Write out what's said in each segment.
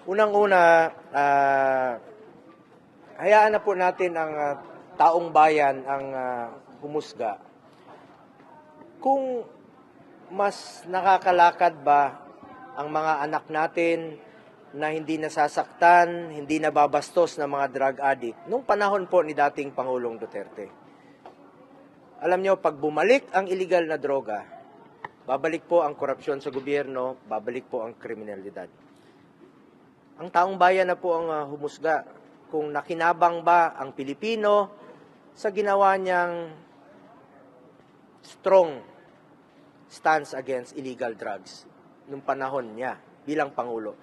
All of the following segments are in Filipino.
Unang-una, hayaan na po natin ang taong bayan ang humusga. Kung mas nakakalakad ba ang mga anak natin na hindi nasasaktan, hindi nababastos ng mga drug addict nung panahon po ni dating Pangulong Duterte. Alam nyo, pag bumalik ang illegal na droga, babalik po ang korupsyon sa gobyerno, babalik po ang kriminalidad. Ang taong bayan na po ang humusga kung nakinabang ba ang Pilipino sa ginawa niyang strong stance against illegal drugs nung panahon niya bilang Pangulo.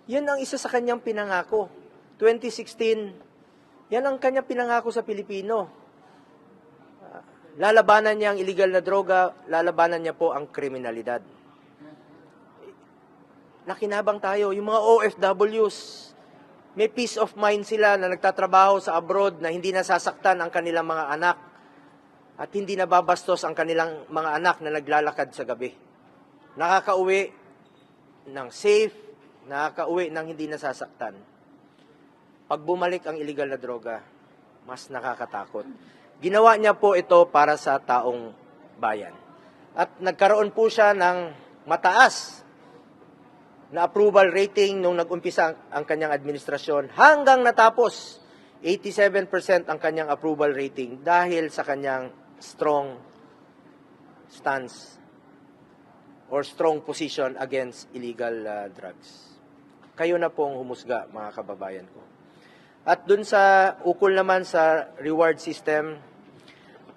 Yan ang isa sa kanyang pinangako. 2016, yan ang kanyang pinangako sa Pilipino. Lalabanan niya ang illegal na droga, lalabanan niya po ang kriminalidad. Nakinabang tayo, yung mga OFWs, may peace of mind sila na nagtatrabaho sa abroad na hindi nasasaktan ang kanilang mga anak at hindi nababastos ang kanilang mga anak na naglalakad sa gabi. Nakakauwi ng safe, nakakauwi ng hindi nasasaktan. Pag bumalik ang illegal na droga, mas nakakatakot. Ginawa niya po ito para sa taong bayan. At nagkaroon po siya ng mataas na approval rating nung nag-umpisa ang kanyang administrasyon hanggang natapos 87% ang kanyang approval rating dahil sa kanyang strong stance or strong position against illegal drugs. Kayo na pong humusga, mga kababayan ko. At dun sa ukol naman sa reward system,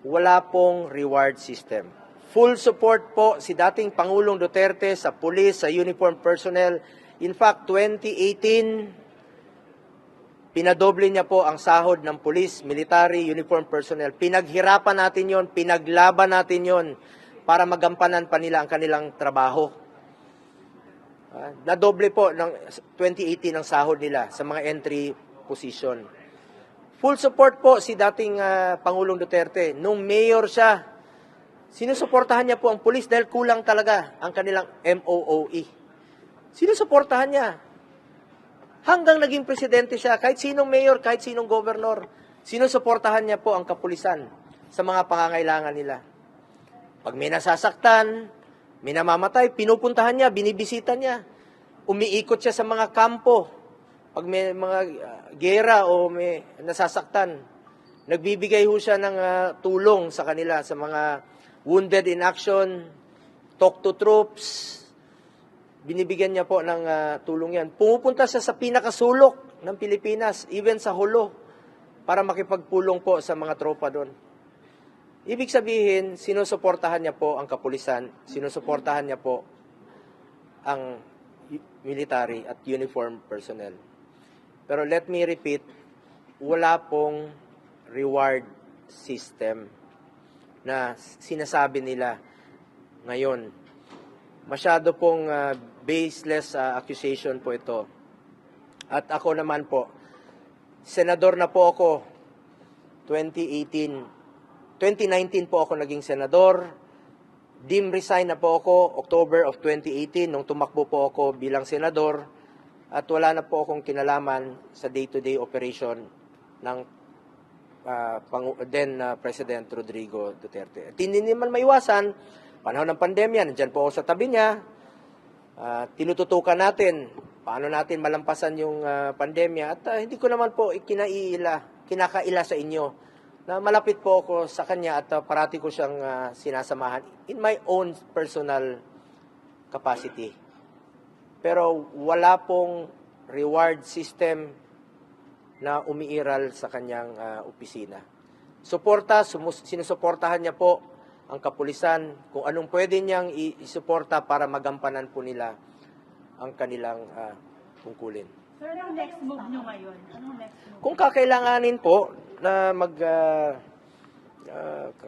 wala pong reward system. Full support po si dating Pangulong Duterte sa pulis, sa uniform personnel. In fact, 2018, pinadoble niya po ang sahod ng pulis, military, uniform personnel. Pinaghirapan natin yon, pinaglaban natin yon para magampanan pa nila ang kanilang trabaho. Nadoble po ng 2018 ang sahod nila sa mga entry position. Full support po si dating Pangulong Duterte. Nung mayor siya, sinusuportahan niya po ang pulis dahil kulang talaga ang kanilang MOOE. Sinusuportahan niya. Hanggang naging presidente siya, kahit sinong mayor, kahit sinong gobernador, sinusuportahan niya po ang kapulisan sa mga pangangailangan nila. Pag may nasasaktan, may namamatay, pinupuntahan niya, binibisita niya. Umiikot siya sa mga kampo. Pag may mga gera o may nasasaktan, nagbibigay ho siya ng tulong sa kanila, sa mga wounded in action, talk to troops. Binibigyan niya po ng tulong yan. Pumupunta siya sa pinakasulok ng Pilipinas, even sa Hulo, para makipagpulong po sa mga tropa doon. Ibig sabihin, sinusuportahan niya po ang kapulisan, sinusuportahan niya po ang military at uniform personnel. Pero let me repeat, wala pong reward system na sinasabi nila ngayon. Masyado pong baseless accusation po ito. At ako naman po, senador na po ako 2019 po ako naging senador. Dim resign na po ako October of 2018 nung tumakbo po ako bilang senador. At wala na po akong kinalaman sa day-to-day operation ng then President Rodrigo Duterte. At hindi naman maiwasan, panahon ng pandemya, nandyan po ako sa tabi niya, tinututukan natin, paano natin malampasan yung pandemya. At hindi ko naman po kinakaila sa inyo na malapit po ako sa kanya at parati ko siyang sinasamahan in my own personal capacity. Pero wala pong reward system na umiiral sa kanyang opisina. Sinusuportahan niya po ang kapulisan kung anong pwede niyang isuporta para magampanan po nila ang kanilang tungkulin. Sir, anong next move nyo ngayon? Anong next move? Kung kakailanganin po na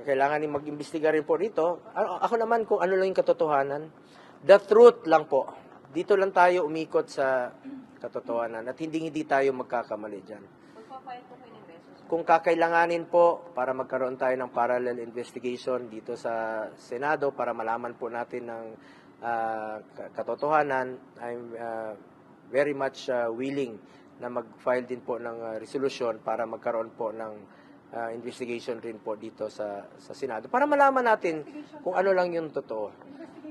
kailanganin mag-imbestiga rin po dito, ako naman kung ano lang yung katotohanan, the truth lang po. Dito lang tayo umikot sa katotohanan at hindi tayo magkakamali dyan. Kung kakailanganin po para magkaroon tayo ng parallel investigation dito sa Senado para malaman po natin ng katotohanan, I'm very much willing na mag-file din po ng resolution para magkaroon po ng investigation rin po dito sa Senado para malaman natin kung ano lang yung totoo.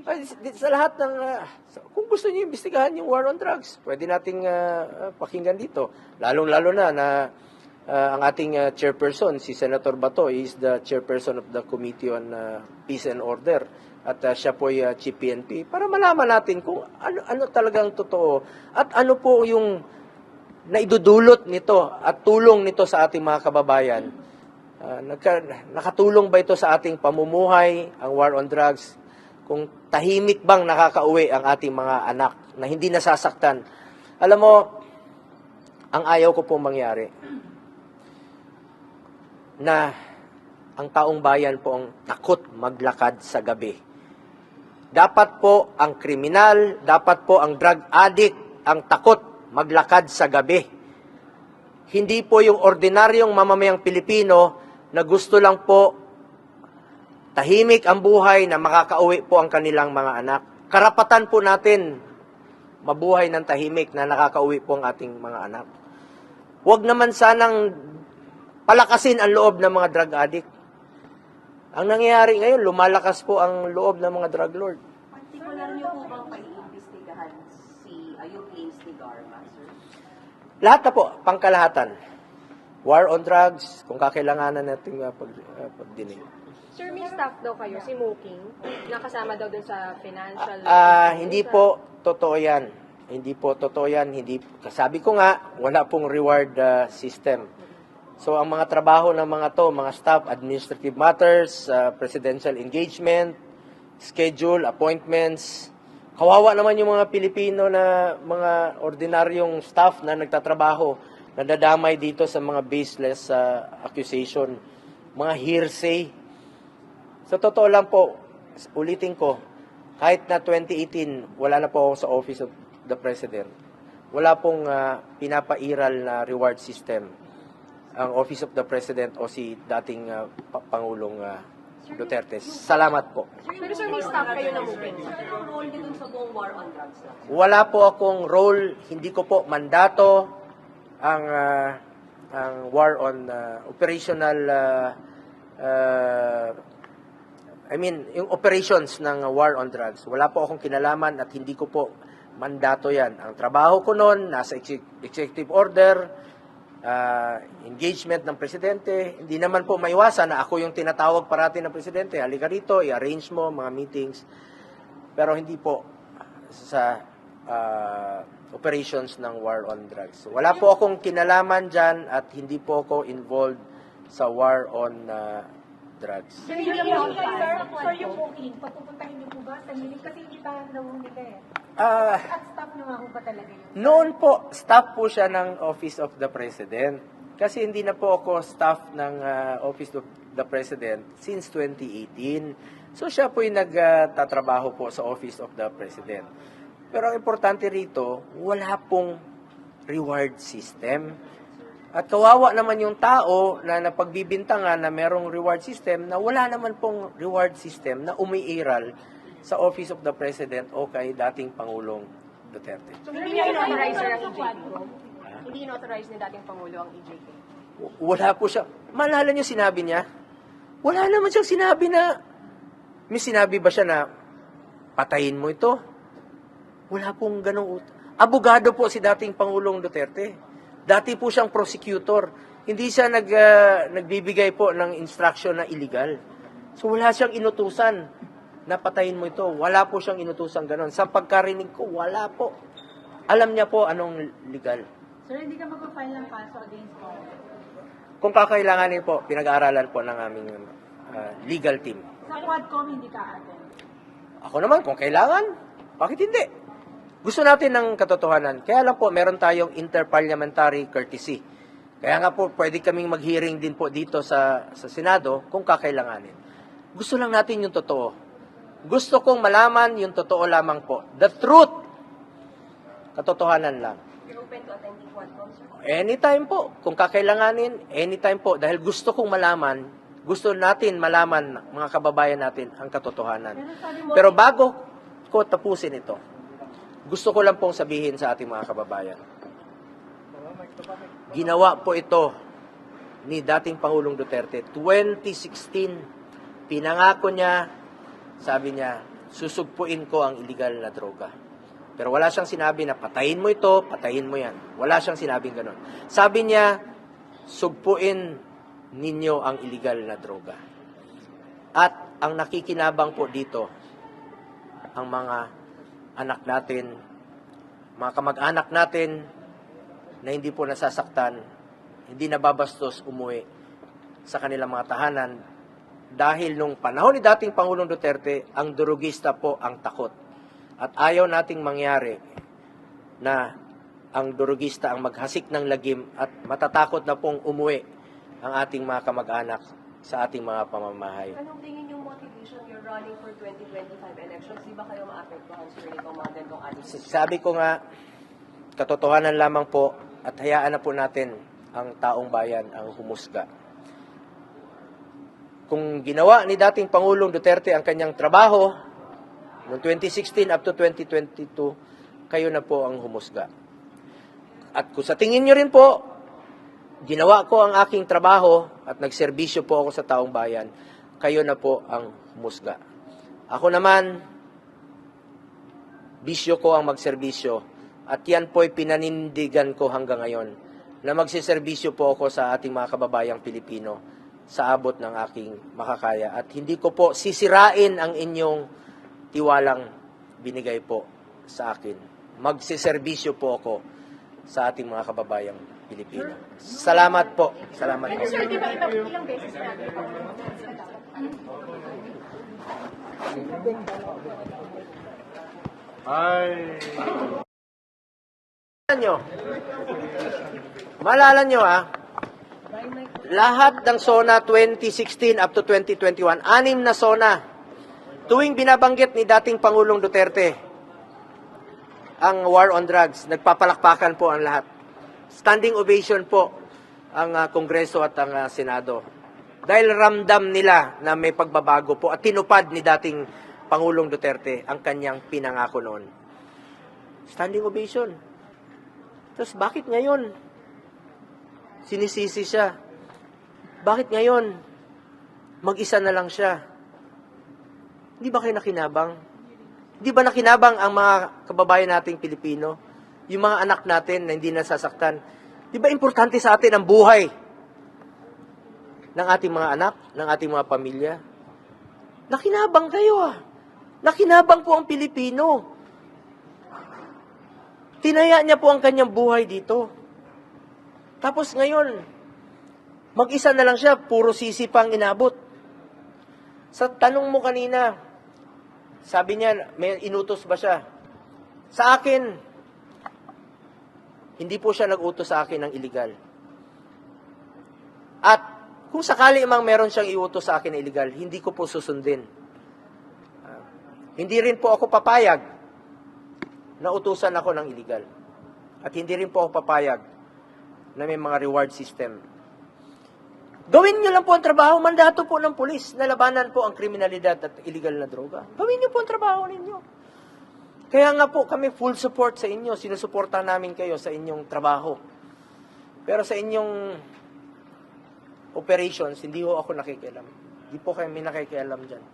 Ay, sa lahat ng kung gusto niyo imbestigahan yung war on drugs, pwede nating pakinggan dito. Lalong-lalo na ang ating chairperson, si Senator Bato, is the chairperson of the Committee on Peace and Order. At siya po ay Chief PNP. Para malaman natin kung ano talagang totoo. At ano po yung naidudulot nito at tulong nito sa ating mga kababayan. Nakatulong ba ito sa ating pamumuhay, ang war on drugs? Kung tahimik bang nakakauwi ang ating mga anak na hindi nasasaktan. Alam mo, ang ayaw ko pong mangyari na ang taong bayan po ang takot maglakad sa gabi. Dapat po ang kriminal, dapat po ang drug addict ang takot maglakad sa gabi. Hindi po yung ordinaryong mamamayang Pilipino na gusto lang po tahimik ang buhay na makakauwi po ang kanilang mga anak. Karapatan po natin mabuhay ng tahimik na nakakauwi po ang ating mga anak. Huwag naman sanang palakasin ang loob ng mga drug addict. Ang nangyayari ngayon, lumalakas po ang loob ng mga drug lord. Partikular niyo po bang paiimbestigahan si yung claims ni Garma, sir? Lahat na po, pangkalahatan. War on drugs, kung kakailanganan natin pagdinig. Sir, may staff daw kayo, si Muking, nakasama daw dun sa financial... Hindi po totoo yan. Hindi po totoo yan. Sabi ko nga, wala pong reward system. So, ang mga trabaho ng mga to, mga staff, administrative matters, presidential engagement, schedule, appointments. Kawawa naman yung mga Pilipino na mga ordinaryong staff na nagtatrabaho, na nadamay dito sa mga baseless accusation, mga hearsay. Sa totoo lang po, ulitin ko, kahit na 2018, wala na po ako sa Office of the President. Wala pong pinapairal na reward system ang Office of the President o si dating Pangulong Duterte. Salamat po. Pero sir, may staff kayo na Muking. Sir, anong role niyo dun sa buong war on drugs lang? Wala po akong role, hindi ko po mandato ang war on operational yung operations ng war on drugs. Wala po akong kinalaman at hindi ko po mandato yan. Ang trabaho ko noon, nasa executive order, engagement ng presidente. Hindi naman po maiwasan na ako yung tinatawag parati ng presidente. Halika rito, i-arrange mo mga meetings. Pero hindi po sa operations ng war on drugs. Wala po akong kinalaman dyan at hindi po ako involved sa war on drugs. Sir, yung booking, papupuntahin niyo po ba sa meeting? Kasi hindi pa daw nila eh. At staff niyo nga po ba talaga yun? Noon po, staff po siya ng Office of the President. Kasi hindi na po ako staff ng Office of the President since 2018. So siya po yung nagtatrabaho po sa Office of the President. Pero ang importante rito, wala pong reward system. At kawawa naman yung tao na napagbibintangan na merong reward system na wala naman pong reward system na umiiral sa Office of the President o kay dating Pangulong Duterte. So, hindi niya in-authorize sir ang EJK? Hindi in-authorize ni dating Pangulo ang EJK? Wala po siya. Maalala niyo sinabi niya? Wala naman siyang sinabi na, may sinabi ba siya na patayin mo ito? Wala pong ganong abogado po si dating Pangulong Duterte. Dati po siyang prosecutor. Hindi siya nagbibigay po ng instruction na illegal. So wala siyang inutusan na patayin mo ito. Wala po siyang inutusan ganon. Sa pagkarinig ko, wala po. Alam niya po anong legal. Sir, hindi ka mag-file ng kaso against all? Kung kakailanganin po, pinag-aaralan po ng aming legal team. Sa Quadcom, hindi ka attend? Ako naman, kung kailangan, bakit hindi? Gusto natin ng katotohanan. Kaya lang po, meron tayong interparliamentary courtesy. Kaya nga po, pwede kaming mag-hearing din po dito sa Senado kung kakailanganin. Gusto lang natin yung totoo. Gusto kong malaman yung totoo lamang po. The truth. Katotohanan lang. You're open to attending Quadcom, sir? Anytime po. Kung kakailanganin, anytime po. Dahil gusto kong malaman, gusto natin malaman, mga kababayan natin, ang katotohanan. Pero bago ko tapusin ito, Gusto ko lang pong sabihin sa ating mga kababayan. Ginawa po ito ni dating Pangulong Duterte. 2016, pinangako niya, sabi niya, susugpuin ko ang illegal na droga. Pero wala siyang sinabi na patayin mo ito, patayin mo yan. Wala siyang sinabing ganun. Sabi niya, sugpuin ninyo ang illegal na droga. At ang nakikinabang po dito, ang mga anak natin, mga kamag-anak natin na hindi po nasasaktan, hindi nababastos umuwi sa kanilang mga tahanan dahil nung panahon ni dating Pangulong Duterte, ang durugista po ang takot. At ayaw nating mangyari na ang durugista ang maghasik ng lagim at matatakot na pong umuwi ang ating mga kamag-anak sa ating mga pamamahay. Anong tingin yung motivation you're running for 2025 elections? Di ba kayo maapektuhan, sir, itong mga gantong attitudes? Sabi ko nga, katotohanan lamang po at hayaan na po natin ang taong bayan ang humusga. Kung ginawa ni dating Pangulong Duterte ang kanyang trabaho noong 2016 up to 2022, kayo na po ang humusga. At kung sa tingin nyo rin po, ginawa ko ang aking trabaho at nagserbisyo po ako sa taong bayan, kayo na po ang humusga. Ako naman, bisyo ko ang magserbisyo at yan po'y pinanindigan ko hanggang ngayon na magsiserbisyo po ako sa ating mga kababayang Pilipino sa abot ng aking makakaya. At hindi ko po sisirain ang inyong tiwalang binigay po sa akin. Magsiserbisyo po ako sa ating mga kababayang Pilipino. Salamat po. Salamat po. Sir, di ba ilang beses natin po? Maalala nyo lahat ng SONA 2016 up to 2021, 6 na SONA. Tuwing binabanggit ni dating Pangulong Duterte ang war on drugs, nagpapalakpakan po ang lahat. Standing ovation po ang Kongreso at ang Senado. Dahil ramdam nila na may pagbabago po at tinupad ni dating Pangulong Duterte ang kanyang pinangako noon. Standing ovation. Tapos bakit ngayon sinisisi siya? Bakit ngayon mag-isa na lang siya? Hindi ba kayo nakinabang? Hindi ba nakinabang ang mga kababayan nating Pilipino? Yung mga anak natin na hindi nasasaktan? Di ba importante sa atin ang buhay ng ating mga anak, ng ating mga pamilya? Nakinabang kayo Nakinabang po ang Pilipino. Tinaya niya po ang kanyang buhay dito. Tapos ngayon, mag-isa na lang siya, puro sisi pang inabot. Sa tanong mo kanina, sabi niya, may inutos ba siya? Sa akin, hindi po siya nag-utos sa akin ng illegal. At kung sakali mang meron siyang iutos sa akin na illegal, hindi ko po susundin. Hindi rin po ako papayag na utusan ako ng illegal. At hindi rin po ako papayag na may mga reward system. Gawin niyo lang po ang trabaho, mandato po ng pulis na labanan po ang kriminalidad at illegal na droga. Gawin niyo po ang trabaho ninyo. Kaya nga po kami full support sa inyo, sinusuporta namin kayo sa inyong trabaho. Pero sa inyong operations, hindi ho ako nakikialam. Hindi po kami nakikialam dyan.